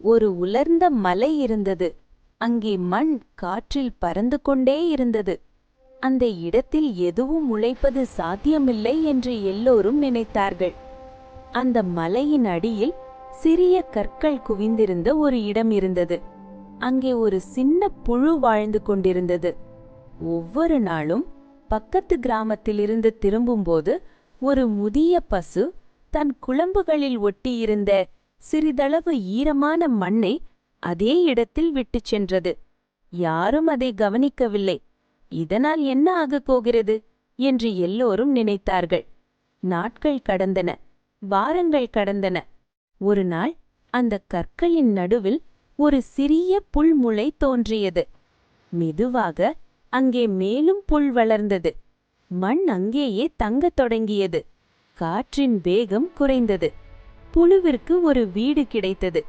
ஒரு உலர்ந்த மலை இருந்தது. அங்கே மண் காற்றில் பறந்து கொண்டே இருந்தது. அந்த இடத்தில் எதுவும் முளைப்பது சாத்தியமில்லை என்று எல்லோரும் நினைத்தார்கள். அந்த மலையின் அடியில் சிறிய கற்கள் குவிந்திருந்த ஒரு இடம் இருந்தது. அங்கே ஒரு சின்ன புழு வாழ்ந்து கொண்டிருந்தது. ஒவ்வொரு நாளும் பக்கத்து கிராமத்திலிருந்து திரும்பும்போது ஒரு முதிய பசு தன் குளம்புகளில் ஒட்டியிருந்த சிறிதளவு ஈரமான மண்ணை அதே இடத்தில் விட்டுச் சென்றது. யாரும் அதை கவனிக்கவில்லை. இதனால் என்ன ஆகப் போகிறது என்று எல்லோரும் நினைத்தார்கள். நாட்கள் கடந்தன, வாரங்கள் கடந்தன. ஒரு நாள் அந்த கற்களின் நடுவில் ஒரு சிறிய புல்முளை தோன்றியது. மெதுவாக அங்கே மேலும் புல் வளர்ந்தது. மண் அங்கேயே தங்கத் தொடங்கியது. காற்றின் வேகம் குறைந்தது. புழுவிற்கு ஒரு வீடு கிடைத்தது.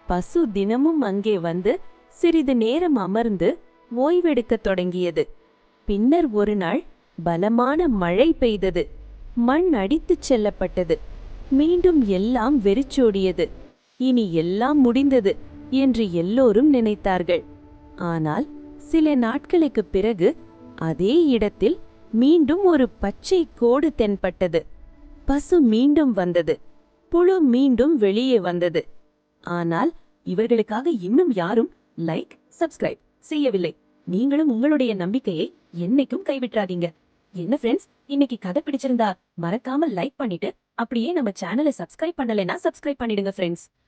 பசு தினமும் அங்கே வந்து சிறிது நேரம் அமர்ந்து ஓய்வெடுக்கத் தொடங்கியது. பின்னர் ஒரு நாள் பலமான மழை பெய்தது. மண் அடித்துச் செல்லப்பட்டது. மீண்டும் எல்லாம் வெறிச்சோடியது. இனி எல்லாம் முடிந்தது என்று எல்லோரும் நினைத்தார்கள். ஆனால் சில நாட்களுக்குப் பிறகு அதே இடத்தில் மீண்டும் ஒரு பச்சை கோடு தென்பட்டது. பசு மீண்டும் வந்தது. புழு மீண்டும் வெளியே வந்தது. ஆனால் இவர்களுக்காக இன்னும் யாரும் லைக், சப்ஸ்கிரைப் செய்யவில்லை. நீங்களும் உங்களுடைய நம்பிக்கையை என்னைக்கும் கைவிட்றாதீங்க. என்ன ஃப்ரெண்ட்ஸ், இன்னைக்கு கதை பிடிச்சிருந்தா மறக்காம லைக் பண்ணிட்டு அப்படியே நம்ம சேனலை சப்ஸ்கிரைப் பண்ணலைன்னா சப்ஸ்கிரைப் பண்ணிடுங்க ஃப்ரெண்ட்ஸ்.